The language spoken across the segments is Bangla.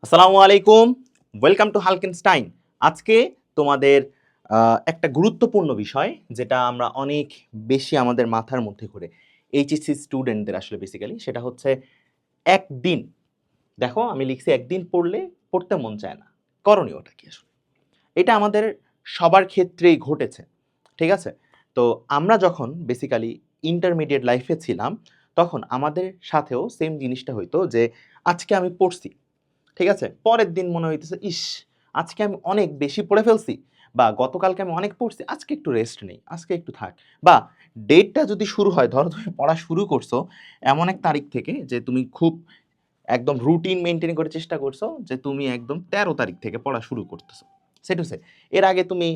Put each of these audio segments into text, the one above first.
আসসালামু আলাইকুম। Welcome to Halkenstein. আজকে তোমাদের একটা গুরুত্বপূর্ণ বিষয় যেটা আমরা অনেক বেশি আমাদের মাথার মধ্যে ঘুরে। এইচএসসি স্টুডেন্টদের আসলে বেসিক্যালি সেটা হচ্ছে একদিন। দেখো আমি লিখছি একদিন পড়তে মন চায় না। করণীয়টা কি আসলে? এটা আমাদের সবার ক্ষেত্রেই ঘটেছে। ঠিক আছে? তো আমরা যখন বেসিক্যালি ইন্টারমিডিয়েট লাইফে ছিলাম, তখন আমাদের সাথেও সেম জিনিসটা হইতো যে আজকে আমি পড়ছি। ঠিক আছে? পরের দিন মনে হইতেছে, ইস! আজকে আমি অনেক বেশি পড়ে ফেলছি বা গতকালকে আমি অনেক পড়ছি, আজকে একটু রেস্ট নেই, আজকে একটু থাক। বা ডেটটা যদি শুরু হয়, ধরো তুমি পড়া শুরু করছো এমন এক তারিখ থেকে যে তুমি খুব একদম রুটিন মেইনটেইন করে চেষ্টা করছো যে তুমি একদম ১৩ তারিখ থেকে পড়া শুরু করতেছো। সে টু সে। এর আগে তুমি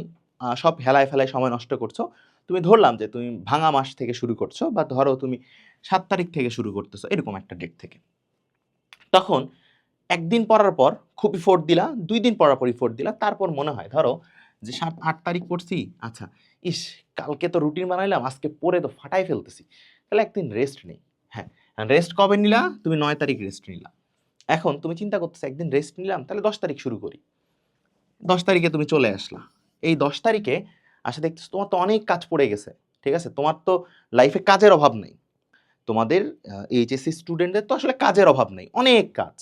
সব হেলায় ফেলায় সময় নষ্ট করছো। তুমি ধরলাম যে তুমি ভাঙা মাস থেকে শুরু করছো বা ধরো তুমি ৭ তারিখ থেকে শুরু করতেছো এরকম একটা ডেট থেকে। তখন একদিন পড়ার পর খুব ইফোর্ট দিলা, ২ দিন পড়ার পর ইফোর্ট দিলা। তারপর মনে হয় ধরো যে ৭-৮ তারিখ পড়ছি, আচ্ছা, ইস! কালকে তো রুটিন বানাইলাম, আজকে পড়ে তো ফাটায় ফেলতেছি। তাহলে একদিন রেস্ট নেই। হ্যাঁ, রেস্ট কবে নিলা? তুমি ৯ তারিখ রেস্ট নিলা। এখন তুমি চিন্তা করতেছো একদিন রেস্ট নিলাম, তাহলে ১০ তারিখ শুরু করি। ১০ তারিখে তুমি চলে আসলা। এই ১০ তারিখে আসে দেখতেছো তোমার তো অনেক কাজ পড়ে গেছে। ঠিক আছে? তোমার তো লাইফে কাজের অভাব নাই। তোমাদের এইচএসসি স্টুডেন্টদের তো আসলে কাজের অভাব নেই। অনেক কাজ।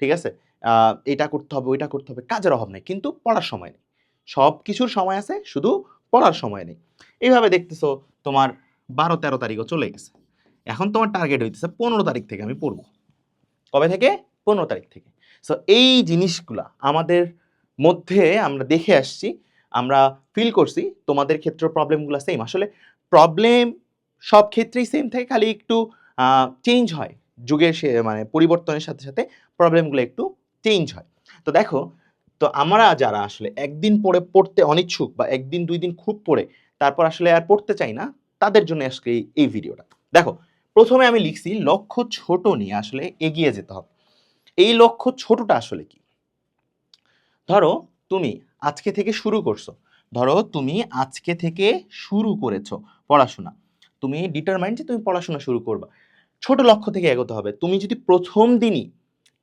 ঠিক আছে? আ এটা করতে হবে, ওইটা করতে হবে। কাজের অভাব নেই। কিন্তু পড়ার সময় নেই। সবকিছুর সময় আছে, শুধু পড়ার সময় নেই। এইভাবে দেখতেছো তোমার ১২-১৩ তারিখও চলে গেছে। এখন তোমার টার্গেট হইতেছে ১৫ তারিখ থেকে আমি পড়ব। কবে থেকে? ১৫ তারিখ থেকে। সো এই জিনিসগুলা আমাদের মধ্যে আমরা দেখে আসছি, আমরা ফিল করছি। তোমাদের ক্ষেত্রেও প্রবলেমগুলা সেইম। আসলে প্রবলেম সব ক্ষেত্রেই সেইম থাকে, খালি একটু আ চেঞ্জ হয়। যুগের মানে পরিবর্তনের সাথে, সাথে প্রবলেমগুলো একটু চেঞ্জ হয়। তো দেখো, তো আমরা যারা আসলে একদিন পড়ে পড়তে অনিচ্ছুক বা ১ দিন ২ দিন খুব পড়ে তারপর আসলে আর পড়তে চাই না, তাদের জন্য আজকে এই ভিডিওটা। দেখো, ১ম এ আমি লিখছি লক্ষ্য ছোট নিয়ে আসলে এগিয়ে যেতে হবে। এই লক্ষ্য ছোটটা আসলে কি? ধরো তুমি আজকে থেকে শুরু করছো। ধরো তুমি আজকে থেকে শুরু করেছো পড়াশোনা। তুমি ডিটারমাইন্ড যে তুমি পড়াশোনা শুরু করবা। ছোট লক্ষ্য থেকে এগোতে হবে। তুমি যদি ১ম দিনই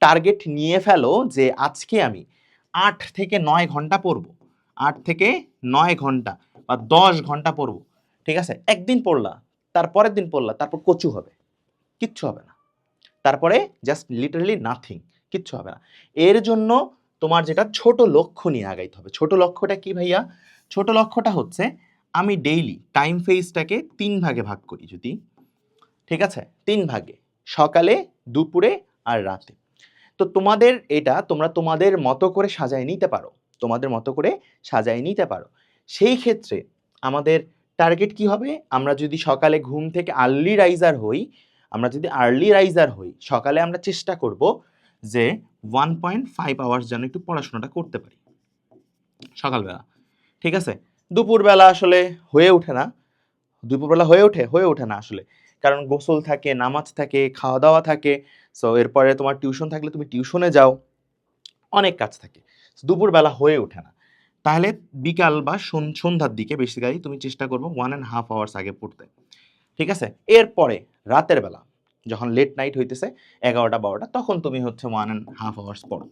টার্গেট নিয়ে ফেলো যে আজকে আমি ৮ থেকে ৯ ঘন্টা পড়বো। ৮ থেকে ৯ ঘন্টা বা ১০ ঘন্টা পড়বো। ঠিক আছে? একদিন পড়লা, তার পরের দিন পড়লা, তারপর কচু হবে। কিচ্ছু হবে না। তারপরে জাস্ট লিটারালি নাথিং, কিচ্ছু হবে না। এর জন্য তোমার যেটা ছোট লক্ষ্য নিয়ে আগাইতে হবে। ছোট লক্ষ্যটা কি ভাইয়া? ছোট লক্ষ্যটা হচ্ছে আমি ডেইলি টাইম ফেজটাকে ৩ ভাগে ভাগ করি যদি, ঠিক আছে? ৩ ভাগে। সকালে, দুপুরে আর রাতে। তো তোমাদের এটা তোমরা তোমাদের মতো করে সাজায় নিতে পারো। তোমাদের মতো করে সাজায় নিতে পারো। সেই ক্ষেত্রে আমাদের টার্গেট কি হবে? আমরা যদি সকালে ঘুম থেকে আর্লি রাইজার হই, সকালে আমরা চেষ্টা করব যে 1.5 আওয়ার্স যেন একটু পড়াশোনাটা করতে পারি সকালবেলা। ঠিক আছে? দুপুরবেলা আসলে হয়ে ওঠে না। দুপুরবেলা হয়ে ওঠে? হয়ে ওঠে না আসলে। কারণ গোসল থাকে, নামাজ থাকে, খাওয়া-দাওয়া থাকে। সো এরপরে তোমার টিউশন থাকলে তুমি টিউশনে যাও। অনেক কাজ থাকে। দুপুরবেলা হয়ে ওঠে না। তাহলে বিকাল বা সন্ধ্যার দিকে বেসিক্যালি তুমি চেষ্টা করবে 1 1/2 আওয়ার্স আগে পড়তে। ঠিক আছে? এরপরে রাতের বেলা যখন লেট নাইট হইতেছে ১১টা-১২টা তখন তুমি হচ্ছে 1 1/2 আওয়ার্স পড়ো।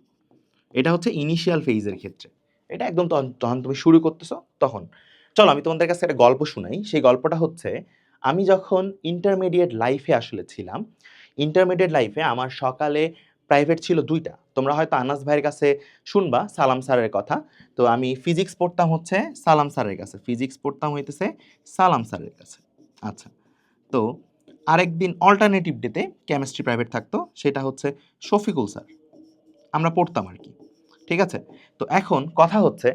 এটা হচ্ছে ইনিশিয়াল ফেজ এর ক্ষেত্রে। এটা একদম যখন তুমি শুরু করতেছো তখন। চলো আমি তোমাদের কাছে একটা গল্প শুনাই। সেই গল্পটা হচ্ছে আমি যখন ইন্টারমিডিয়েট লাইফে আসলে ছিলাম, ইন্টারমিডিয়েট লাইফে আমার সকালে প্রাইভেট ছিল ২ টা। তোমরা হয়তো আনাস ভাইয়ের কাছে শুনবা সালাম স্যারের কথা। তো আমি ফিজিক্স পড়তাম হচ্ছে সালাম স্যারের কাছে। ফিজিক্স পড়তাম হইতেছে সালাম স্যারের কাছে। আচ্ছা। তো আরেকদিন অল্টারনেটিভ ডেতে কেমিস্ট্রি প্রাইভেট থাকতো। সেটা হচ্ছে শফিকুল স্যার। আমরা পড়তাম আরকি। ঠিক আছে? তো এখন কথা হচ্ছে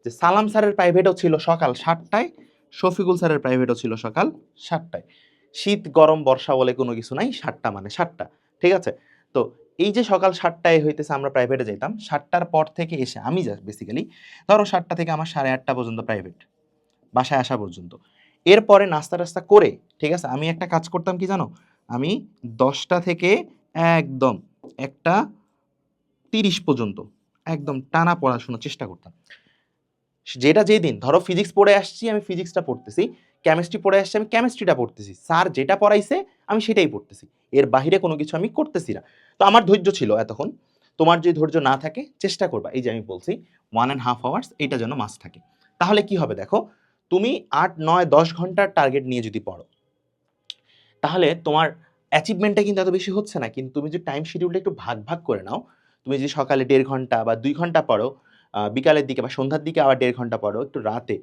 যে সালাম স্যারের প্রাইভেটও ছিল সকাল ৭ টায়, শফিকুল স্যারের প্রাইভেটও ছিল সকাল ৭ টায়। শীত, গরম, বর্ষা বলে কোনো কিছু নাই। ৭ টা মানে ৭ টা। ঠিক আছে? তো এই যে সকাল ৭ টায় হইতেছে আমরা প্রাইভেটে যাইতাম। ৭ টার পর থেকে এসে আমি বেসিক্যালি ধরো ৭ টা থেকে আমার ৮:৩০ পর্যন্ত প্রাইভেট। বাসায় আসা পর্যন্ত। এরপরে নাস্তা-টাস্তা করে, ঠিক আছে? আমি একটা কাজ করতাম কি জানো? আমি ১০টা থেকে একদম ১টা ৩০ পর্যন্ত একদম টানা পড়াশোনার চেষ্টা করতাম। যেটা যেদিন ধরো ফিজিক্স পড়ে আসছি, আমি ফিজিক্সটা পড়তেছি। কেমিস্ট্রি পড়ে আসছি, আমি কেমিস্ট্রিটা পড়তেছি। স্যার যেটা পড়াইছে আমি সেটাই পড়তেছি। এর বাহিরে কোনো কিছু আমি করতেছি না। তো আমার ধৈর্য ছিল এতক্ষণ। তো তোমার যদি ধৈর্য না থাকে চেষ্টা করবা, এই যে আমি বলছি 1.5 আওয়ার্স এটা যেন মাস্ট থাকে। তাহলে কি হবে দেখো, তুমি 8, 9, 10 ঘন্টার টার্গেট নিয়ে যদি পড়ো, তাহলে তোমার অ্যাচিভমেন্টটা কিন্তু এত বেশি হচ্ছে না। কিন্তু তুমি যদি টাইম শিডিউলটা একটু ভাগ ভাগ করে নাও, তুমি যদি সকালে 1.5 ঘন্টা বা 2 ঘন্টা পড়ো, বিকালের দিকে বা সন্ধ্যার দিকে আবার 1.5 ঘন্টা পড়ো, একটু রাতে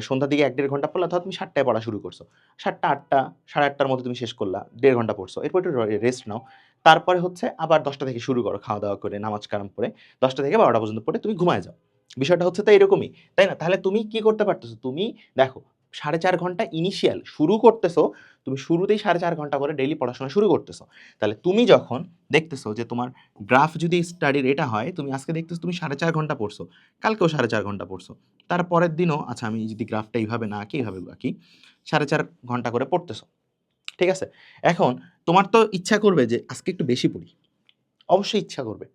সন্ধ্যার দিকে 1-1.5 ঘন্টা পড়লা, ধরো তুমি 7টায় পড়া শুরু করছো। 7টা, 8টা, 8:30টার মধ্যে তুমি শেষ করলা, 1.5 ঘন্টা পড়ছো। এরপর একটু রেস্ট নাও। তারপরে হচ্ছে আবার 10টা থেকে শুরু করো, খাওয়া-দাওয়া করে, নামাজ কালাম পড়ে 10টা থেকে 12টা পর্যন্ত পড়ে তুমি ঘুমায়ে যাও। বিষয়টা হচ্ছে তো এরকমই, তাই না? তাহলে তুমি কি করতে পারতেছো? তুমি দেখো 4.5 ঘন্টা ইনিশিয়াল শুরু করতেছো, তুমি শুরুতেই 4.5 ঘন্টা করে ডেইলি পড়াশোনা শুরু করতেছো। তাহলে তুমি যখন দেখতেছো যে তোমার গ্রাফ যদি স্টাডির এটা হয়, তুমি আজকে দেখতেছো তুমি 4.5 ঘন্টা পড়ছো, কালকেও 4.5 ঘন্টা পড়ছো। তারপরের দিনও আচ্ছা আমি যদি গ্রাফটা এইভাবে না আঁকি, এইভাবে আঁকি, 4.5 ঘন্টা করে পড়তেছো। ঠিক আছে? এখন তোমার তো ইচ্ছা করবে যে আজকে একটু বেশি পড়ি। অবশ্যই ইচ্ছা করবে।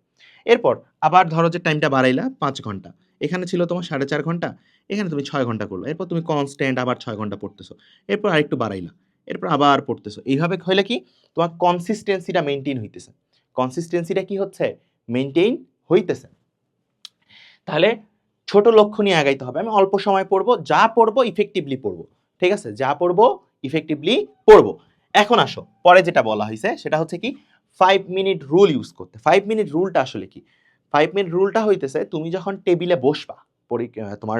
এরপর আবার ধরো যে টাইমটা বাড়াইলা 5 ঘন্টা। এখানে ছিল তোমার 4.5 ঘন্টা, এখানে তুমি 6 ঘন্টা করলা। এরপর তুমি কনস্ট্যান্ট আবার 6 ঘন্টা পড়তেছো। এরপর আরেকটু বাড়াইলা। এরপর আবার পড়তেছো। এইভাবে হইলে কি তোমার কনসিস্টেন্সিটা মেইনটেইন হইতেছে। কনসিস্টেন্সিটা কি হচ্ছে? মেইনটেইন হইতেছে। তাহলে ছোট লক্ষ্য নিয়ে আগাইতে হবে। আমি অল্প সময় পড়বো, যা পড়বো ইফেক্টিভলি পড়বো। ঠিক আছে? যা পড়বো ইফেক্টিভলি পড়বো। এখন আসো, পরে যেটা বলা হইছে সেটা হচ্ছে কি 5 মিনিট রুল ইউজ করতে। 5 মিনিট রুলটা আসলে কি? 5 মিনিট রুলটা হইতেছে তুমি যখন টেবিলে বসবা, তোমার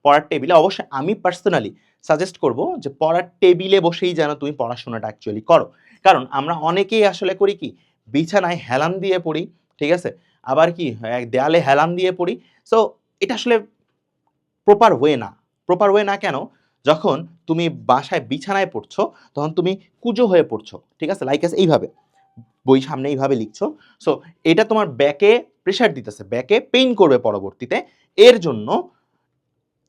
পড়ার টেবিলে, অবশ্যই আমি পার্সোনালি সাজেস্ট করব যে পড়ার টেবিলে বসেই যেন তুমি পড়াশোনাটা অ্যাকচুয়ালি করো। কারণ আমরা অনেকেই আসলে করি কি বিছানায় হেলান দিয়ে পড়ি, ঠিক আছে? আবার কি দেয়ালে হেলান দিয়ে পড়ি। সো এটা আসলে প্রপার ওয়ে না। প্রপার ওয়ে না কেন? যখন তুমি বাসায় বিছানায় পড়ছো, তখন তুমি কুঁজো হয়ে পড়ছো। ঠিক আছে? লাইক এইভাবে। বই সামনে এইভাবে লিখছো। সো এটা তোমার ব্যাকে প্রেশার দিতেছে। ব্যাকে পেইন করবে পরবর্তীতে। এর জন্য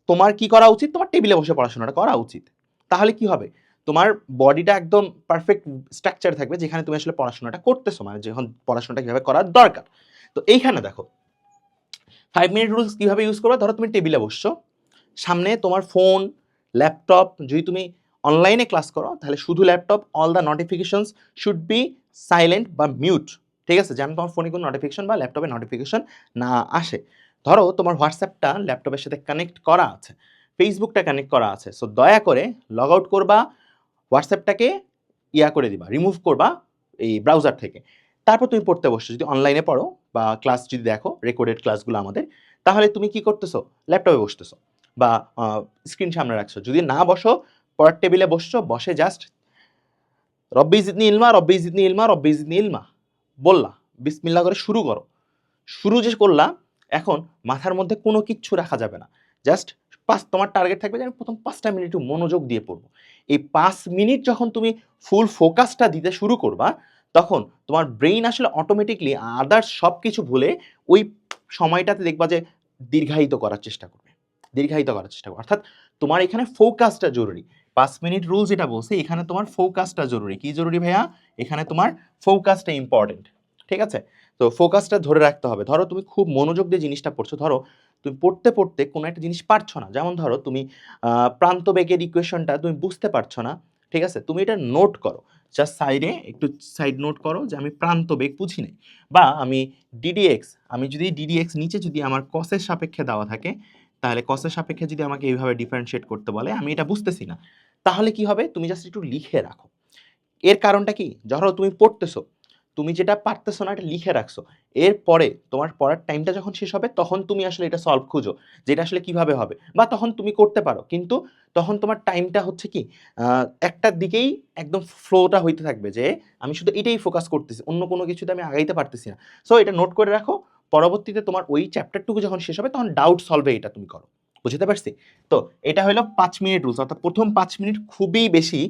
তোমার কি করা উচিত? তোমার টেবিলে বসে পড়াশোনাটা করা উচিত। তাহলে কি হবে? তোমার বডিটা একদম পারফেক্ট স্ট্রাকচার থাকবে যেখানে তুমি আসলে পড়াশোনাটা করতেছো, মানে যখন পড়াশোনাটা কিভাবে করার দরকার। তো এইখানে দেখো 5 মিনিট রুলস কিভাবে ইউজ করবা? ধরো তুমি টেবিলে বসছো, সামনে তোমার ফোন, ল্যাপটপ, যদি তুমি অনলাইনে ক্লাস করো তাহলে শুধু laptop, all the notifications should be silent বা মিউট। ঠিক আছে? যেন তোমার ফোনে কোনো নোটিফিকেশন বা ল্যাপটপে নোটিফিকেশন না আসে। ধরো তোমার হোয়াটসঅ্যাপটা ল্যাপটপের সাথে কানেক্ট করা আছে, ফেসবুকটা কানেক্ট করা আছে, সো দয়া করে লগ আউট করবা, হোয়াটসঅ্যাপটাকে করে দিবা, রিমুভ করবা এই ব্রাউজার থেকে। তারপর তুমি পড়তে বসছো, যদি অনলাইনে পড়ো বা ক্লাস যদি দেখো রেকর্ডেড ক্লাসগুলো আমাদের, তাহলে তুমি কি করতেছো? ল্যাপটপে বসতেছো বা স্ক্রিন সামনে রাখছো। যদি না বসো, পড়ার টেবিলে বসছো, বসে জাস্ট রব্বি জিদনি ইলমা, রব্বি জিদনি ইলমা, রব্বি জিদনি ইলমা বললা, বিসমিল্লাহ করে শুরু করো। শুরু যে করলা, এখন মাথার মধ্যে কোনো কিচ্ছু রাখা যাবে না। জাস্ট তোমার টার্গেট থাকবে যে আমি প্রথম 5টা মিনিট একটু মনোযোগ দিয়ে পড়বো। এই 5 মিনিট যখন তুমি ফুল ফোকাসটা দিতে শুরু করবা, তখন তোমার ব্রেইন আসলে অটোমেটিক্যালি আদার্স সবকিছু ভুলে ওই সময়টাতে দেখবা যে দীর্ঘায়িত করার চেষ্টা করবে। দীর্ঘায়িত করার চেষ্টা করবে। অর্থাৎ তোমার এখানে ফোকাসটা জরুরি। 5 মিনিট রুল যেটা বলছে, এখানে তোমার ফোকাসটা জরুরি। কি জরুরি ভাইয়া? এখানে তোমার ফোকাসটা ইম্পর্টেন্ট। ঠিক আছে? তো ফোকাসটা ধরে রাখতে হবে। ধরো তুমি খুব মনোযোগ দিয়ে জিনিসটা পড়ছো। ধরো তুমি পড়তে, পড়তে কোনো একটা জিনিস পারছো না। যেমন ধরো তুমি প্রান্তবেগের ইকুয়েশনটা তুমি বুঝতে পারছো না। ঠিক আছে? তুমি এটা নোট করো। জাস্ট সাইডে একটু সাইড নোট করো যে আমি প্রান্তবেগ বুঝি নাই। বা আমি ডিডিএক্স, আমি যদি ডিডিএক্স নিচে যদি আমার কসের সাপেক্ষে দেওয়া থাকে, তাহলে কসের সাপেক্ষে যদি আমাকে এইভাবে ডিফারেনশিয়েট করতে বলে, আমি এটা বুঝতেছি না। তাহলে কি হবে? তুমি জাস্ট একটু লিখে রাখো। এর কারণটা কি? ধরো তুমি পড়তেছো, তুমি যেটা পারতেছো না এটা লিখে রাখছো। এরপরে তোমার পড়ার টাইমটা যখন শেষ হবে তখন তুমি আসলে এটা সলভ খুঁজো। যে এটা আসলে কিভাবে হবে? বা তখন তুমি করতে পারো। কিন্তু তখন তোমার টাইমটা হচ্ছে কি একটার দিকেই একদম ফ্লোটা হইতে থাকবে যে আমি শুধু এটাই ফোকাস করতেছি। অন্য কোনো কিছুতে আমি আগাইতে পারতেছি না। সো এটা নোট করে রাখো। পরবর্তীতে তোমার ওই চ্যাপ্টারটুকু যখন শেষ হবে তখন ডাউট সলভে এটা তুমি করো। বুঝতে পারছি? তো এটা হলো 5 মিনিট রুলস। অর্থাৎ প্রথম 5 মিনিট খুবই বেশি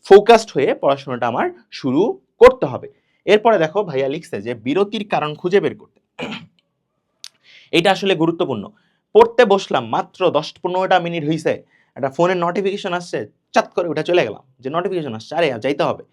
ফোকাসড হয়ে পড়াশোনাটা আমার শুরু করতে হবে। এরপরে দেখো ভাইয়া লিখছে যে বিরতির কারণ খুঁজে বের করতে। এটা আসলে গুরুত্বপূর্ণ। পড়তে বসলাম মাত্র 10-15টা মিনিট হইছে, একটা ফোনের নোটিফিকেশন আসছে, চাত করে উঠে চলে গেলাম যে নোটিফিকেশন আসছে, আরে যাইতে হবে।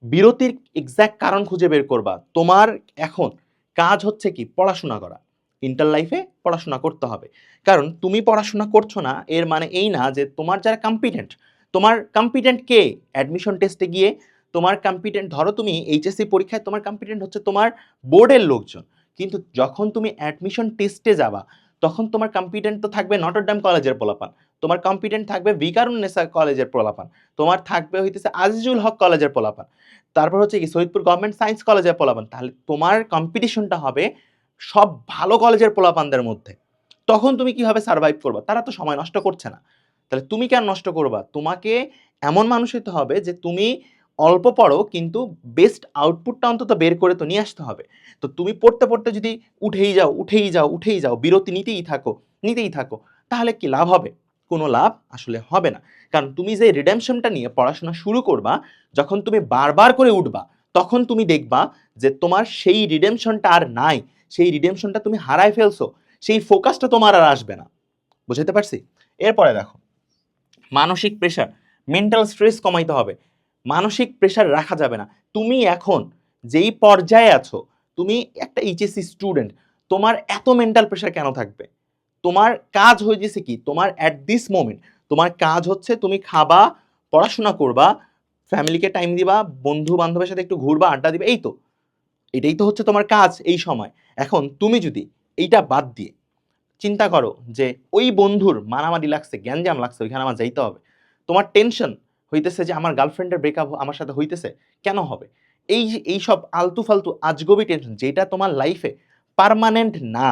বিরতির এক্সাক্ট কারণ খুঁজে বের করবা। তোমার এখন কাজ হচ্ছে কি পড়াশোনা করা। ইন্টার লাইফে পড়াশোনা করতে হবে। কারণ তুমি পড়াশোনা করছো না এর মানে এই না যে তোমার যারা কম্পিটেন্ট, তোমার কম্পিটেন্ট কে? অ্যাডমিশন টেস্টে গিয়ে তোমার কম্পিটেন্ট, ধরো তুমি এইচএসসি পরীক্ষায় তোমার কম্পিটেন্ট হচ্ছে তোমার বোর্ডের লোকজন। কিন্তু যখন তুমি অ্যাডমিশন টেস্টে যাবা তখন তোমার কম্পিটেন্ট তো থাকবে নটরডেম কলেজের পোলাপান, তোমার কম্পিটেন্ট থাকবে ভিকারুননিসা কলেজের পোলাপান, তোমার থাকবে হইতেছে আজিজুল হক কলেজের পোলাপান, তারপর হচ্ছে কি সৈয়দপুর গভর্নমেন্ট সায়েন্স কলেজের পোলাপান। তাহলে তোমার কম্পিটিশনটা হবে সব ভালো কলেজের পোলাপানদের মধ্যে। তখন তুমি কিভাবে সার্ভাইভ করবা? তারা তো সময় নষ্ট করছে না, তাহলে তুমি কেন নষ্ট করবা? তোমাকে এমন মানুষ হতে হবে যে তুমি অল্প পড়ো কিন্তু বেস্ট আউটপুটটা অন্তত বের করে তো নিয়ে আসতে হবে। তো তুমি পড়তে পড়তে যদি উঠেই যাও বিরতি নিতেই থাকো, তাহলে কি লাভ হবে? কোনো লাভ আসলে হবে না। কারণ তুমি যে রিডেমশনটা নিয়ে পড়াশোনা শুরু করবা, যখন তুমি বারবার করে উঠবা তখন তুমি দেখবা যে তোমার সেই রিডেমশনটা আর নাই, সেই রিডেমশনটা তুমি হারায় ফেলছো, সেই ফোকাসটা তোমার আর আসবে না। বুঝাতে পারছি? এরপরে দেখো, মানসিক প্রেশার, মেন্টাল স্ট্রেস কমাইতে হবে। মানসিক প্রেশার রাখা যাবে না। তুমি এখন যেই পর্যায়ে আছো, তুমি একটা এইচএসসি স্টুডেন্ট, তোমার এত মেন্টাল প্রেশার কেন থাকবে? তোমার কাজ হয়ে গেছে কি, তোমার অ্যাট দিস মোমেন্ট তোমার কাজ হচ্ছে তুমি খাবা, পড়াশোনা করবা, ফ্যামিলিকে টাইম দিবা, বন্ধু বান্ধবের সাথে একটু ঘুরবা, আড্ডা দিবা, এই তো, এটাই তো হচ্ছে তোমার কাজ এই সময়। এখন তুমি যদি এইটা বাদ দিয়ে চিন্তা করো যে ওই বন্ধুর মারামারি লাগছে, গ্যাঞ্জাম লাগছে, ওইখানে আমার যাইতে হবে, তোমার টেনশন হইতেছে যে আমার গার্লফ্রেন্ডের ব্রেকআপ আমার সাথে হইতেছে, কেন হবে? এই সব আলতু ফালতু আজগবি টেনশন যেটা তোমার লাইফে পার্মানেন্ট না,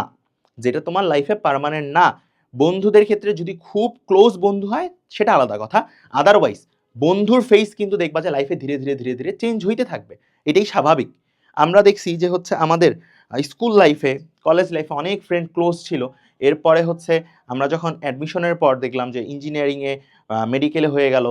যেটা তোমার লাইফে পার্মানেন্ট না। বন্ধুদের ক্ষেত্রে যদি খুব ক্লোজ বন্ধু হয় সেটা আলাদা কথা, আদারওয়াইজ বন্ধুর ফেস কিন্তু দেখবা যে লাইফে ধীরে ধীরে ধীরে ধীরে চেঞ্জ হইতে থাকবে, এটাই স্বাভাবিক। আমরা দেখছি যে হচ্ছে আমাদের স্কুল লাইফে, কলেজ লাইফে অনেক ফ্রেন্ড ক্লোজ ছিল, এরপরে হচ্ছে আমরা যখন অ্যাডমিশনের পর দেখলাম যে ইঞ্জিনিয়ারিংয়ে, মেডিকেলে হয়ে গেল,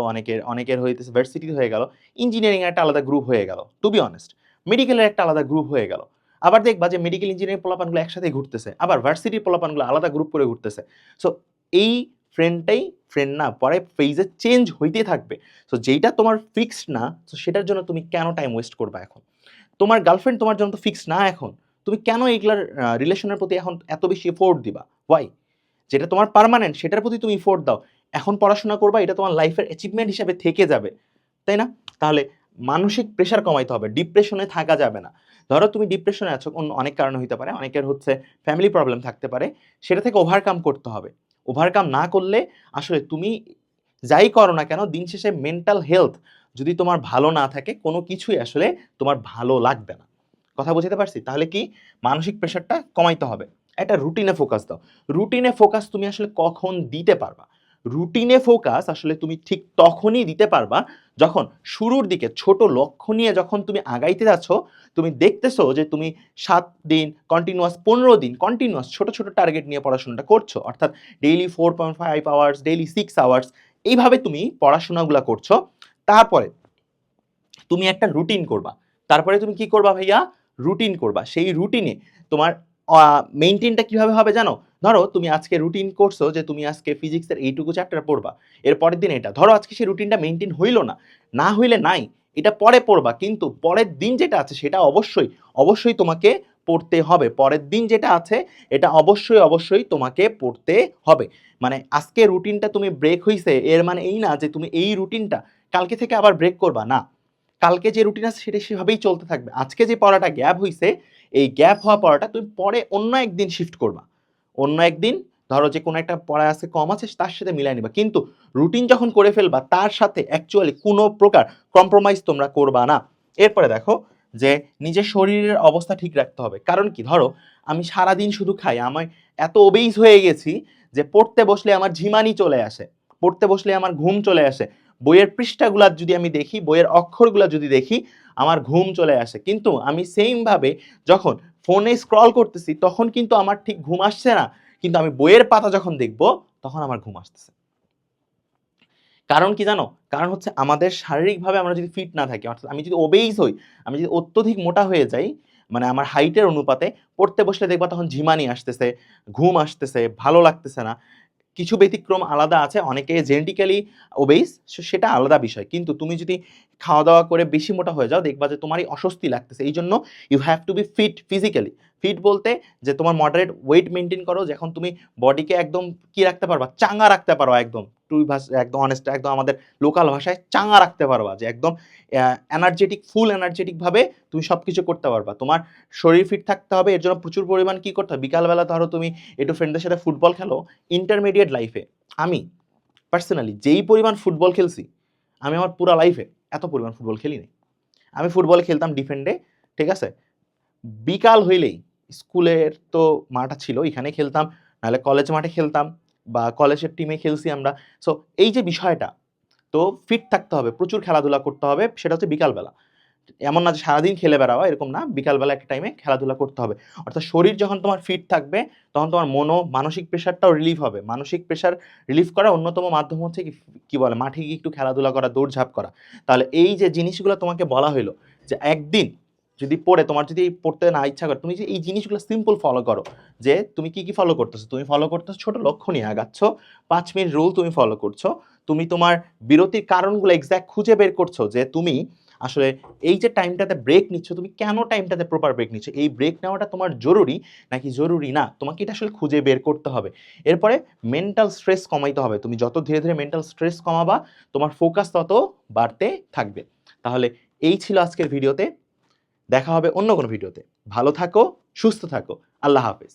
অনেকের হইতেছে ভার্সিটিতে হয়ে গেল, ইঞ্জিনিয়ারিংয়ের একটা আলাদা গ্রুপ হয়ে গেল, টু বি অনেস্ট মেডিকেলের একটা আলাদা গ্রুপ হয়ে গেল। আবার দেখবা যে মেডিকেল ইঞ্জিনিয়ারিং পোলাপানগুলো একসাথে ঘুরতেছে, আবার ভার্সিটির পোলাপানগুলো আলাদা গ্রুপ করে ঘুরতেছে। সো এই ফ্রেন্ডটাই ফ্রেন্ড না, পরে ফেজে চেঞ্জ হইতে থাকবে। সো যেইটা তোমার ফিক্সড না, সো সেটার জন্য তুমি কেন টাইম ওয়েস্ট করবা? এখন তোমার গার্লফ্রেন্ড তোমার জন্য তো ফিক্সড না, এখন তুমি কেন এইগুলার রিলেশনের প্রতি এখন এত বেশি এফোর্ট দিবা? ওয়াই? যেটা তোমার পার্মানেন্ট সেটার প্রতি তুমি এফোর্ট দাও। এখন পড়াশোনা করবা, এটা তোমার লাইফের অ্যাচিভমেন্ট হিসেবে থেকে যাবে, তাই না? তাহলে মানসিক প্রেশার কমাইতে হবে, ডিপ্রেশনে থাকা যাবে না। ধরো তুমি ডিপ্রেশনে আছো, অন্য অনেক কারণ হইতে পারে, অনেকের হচ্ছে ফ্যামিলি প্রবলেম থাকতে পারে, সেটা থেকে ওভারকাম করতে হবে। ওভারকাম না করলে আসলে তুমি যাই করো না কেন, দিন শেষে মেন্টাল হেলথ যদি তোমার ভালো না থাকে, কোনো কিছুই আসলে তোমার ভালো লাগবে না। কথা বুঝতে পারছি? তাহলে কি মানসিক প্রেশারটা কমাইতে হবে, একটা রুটিনে ফোকাস দাও। রুটিনে ফোকাস তুমি আসলে কখন দিতে পারবা? রুটিনে ফোকাস আসলে তুমি ঠিক তখনই দিতে পারবা যখন শুরুর দিকে ছোট লক্ষ্য নিয়ে যখন তুমি আগাইতে যাচ্ছ, তুমি দেখতেছো যে তুমি 7 দিন কন্টিনিউয়াস, 15 দিন কন্টিনিউয়াস ছোট ছোট টার্গেট নিয়ে পড়াশোনাটা করছো, অর্থাৎ ডেইলি 4.5 আওয়ার্স, ডেইলি 6 আওয়ার্স, এইভাবে তুমি পড়াশোনাগুলো করছো। তারপরে তুমি একটা রুটিন করবা। তারপরে তুমি কি করবা ভাইয়া? রুটিন করবা। সেই রুটিনে তোমার মেইনটেইনটা কিভাবে হবে জানো? ধরো তুমি আজকে রুটিন করছো যে তুমি আজকে ফিজিক্সের এইটুকু চ্যাপ্টার পড়বা, এর পরের দিন এটা, ধরো আজকে সেই রুটিনটা মেইনটেইন হইল না, না হইলে নাই, এটা পরে পড়বা, কিন্তু পরের দিন যেটা আছে সেটা অবশ্যই অবশ্যই তোমাকে পড়তে হবে। পরের দিন যেটা আছে এটা অবশ্যই অবশ্যই তোমাকে পড়তে হবে। মানে আজকে রুটিনটা তুমি ব্রেক হইছে, এর মানে এই না যে তুমি এই রুটিনটা কালকে থেকে আবার ব্রেক করবা না। কালকে যে রুটিন আছে সেটা সেভাবেই চলতে থাকবে। আজকে যে পড়াটা গ্যাপ হইছে, এই গ্যাপ হওয়া পড়াটা তুমি পরে অন্য একদিন শিফট করবা। অন্য একদিন ধরো যে কোনো একটা পড়া আছে, কম আছে, তার সাথে মিলাই নিবা। কিন্তু রুটিন যখন করে ফেলবা তার সাথে অ্যাকচুয়ালি কোনো প্রকার কম্প্রোমাইজ তোমরা করবা না। এরপরে দেখো যে নিজের শরীরের অবস্থা ঠিক রাখতে হবে। কারণ কি, ধরো আমি সারাদিন শুধু খাই, আমি এত ওবেইজ হয়ে গেছি যে পড়তে বসলে আমার ঝিমানি চলে আসে, পড়তে বসলে আমার ঘুম চলে আসে, বইয়ের পৃষ্ঠাগুলা যদি আমি দেখি, বইয়ের অক্ষরগুলা যদি দেখি, আমার ঘুম চলে আসে। কিন্তু আমি সেম ভাবে যখন ফোনে স্ক্রল করতেছি তখন কিন্তু আমার ঠিক ঘুম আসছে না, কিন্তু আমি বইয়ের পাতা যখন দেখব তখন আমার ঘুম আসতেছে। কারণ কি জানো? কারণ হচ্ছে আমাদের শারীরিকভাবে আমরা যদি ফিট না থাকি, অর্থাৎ আমি যদি ওবেইজ হই, আমি যদি অত্যধিক মোটা হয়ে যাই, মানে আমার হাইটের অনুপাতে, পড়তে বসলে দেখবা তখন ঝিমানি আসতেছে, ঘুম আসতেছে, ভালো লাগতেছে না। কিছু ব্যতিক্রম আলাদা আছে, অনেকে জেনেটিক্যালি ওবেইস, সেটা আলাদা বিষয়। কিন্তু তুমি যদি খাওয়া দাওয়া করে বেশি মোটা হয়ে যাও, দেখবা যে তোমারই অস্বস্তি লাগতেছে। এই জন্য you have to be fit physically. Fit বলতে যে তোমার মডারেট ওয়েট মেনটেন করো, যখন তুমি বডিকে একদম কি রাখতে পারবা, চাঙ্গা রাখতে পারো একদম ট্রু ভাষা একদম অনেস্ট একদম আমাদের লোকাল ভাষায় চাঙ্গা রাখতে পারবা, যে একদম এনার্জেটিক ফুল এনার্জেটিকভাবে তুমি সব কিছু করতে পারবা। তোমার শরীর ফিট থাকতে হবে, এর জন্য প্রচুর পরিমাণ কী করতে হবে, বিকালবেলা ধরো তুমি একটু ফ্রেন্ডদের সাথে ফুটবল খেলো। ইন্টারমিডিয়েট লাইফে আমি পার্সোনালি যেই পরিমাণ ফুটবল খেলছি, আমি আমার পুরো লাইফে এত পরিমাণ ফুটবল খেলিনি। আমি ফুটবলে খেলতাম ডিফেন্ডে, ঠিক আছে, বিকাল হইলেই স্কুলের তো মাঠটা ছিল, এখানে খেলতাম, নাহলে কলেজ মাঠে খেলতাম বা কলেজের টিমে খেলছি আমরা। সো এই যে বিষয়টা, তো ফিট থাকতে হবে, প্রচুর খেলাধুলা করতে হবে, সেটা হচ্ছে বিকালবেলা। এমন না যে সারাদিন খেলে বেড়াবা, এরকম না, বিকালবেলা একটা টাইমে খেলাধুলা করতে হবে। অর্থাৎ শরীর যখন তোমার ফিট থাকবে, তখন তোমার মানসিক প্রেশারটাও রিলিফ হবে। মানসিক প্রেশার রিলিফ করার অন্যতম মাধ্যম হচ্ছে কি বলে, মাঠে গিয়ে একটু খেলাধুলা করা, দৌড়ঝাঁপ করা। তাহলে এই যে জিনিসগুলো তোমাকে বলা হইলো, যে একদিন যদি পড়ে তোমার যদি পড়তে না ইচ্ছা করে, তুমি যে এই জিনিসগুলো সিম্পল ফলো করো, যে তুমি কি ফলো করতেছো, তুমি ফলো করতেছো ছোট লক্ষ্য নিয়ে আগাচ্ছ, 5 মিনিট রুল তুমি ফলো করছো, তুমি তোমার বিরতির কারণগুলো এক্স্যাক্ট খুঁজে বের করছো, যে তুমি আসলে এই যে টাইমটাতে ব্রেক নিচ্ছ, তুমি কেন টাইমটাতে প্রপার ব্রেক নিচ্ছ, এই ব্রেক নেওয়াটা তোমার জরুরি নাকি জরুরি না, তোমাকে এটা আসলে খুঁজে বের করতে হবে। এরপরে মেন্টাল স্ট্রেস কমাইতে হবে। তুমি যত ধীরে ধীরে মেন্টাল স্ট্রেস কমাবা, তোমার ফোকাস তত বাড়তে থাকবে। তাহলে এই ছিল আজকের ভিডিওতে, দেখা হবে অন্য কোনো ভিডিওতে। ভালো থাকো, সুস্থ থাকো, আল্লাহ হাফেজ।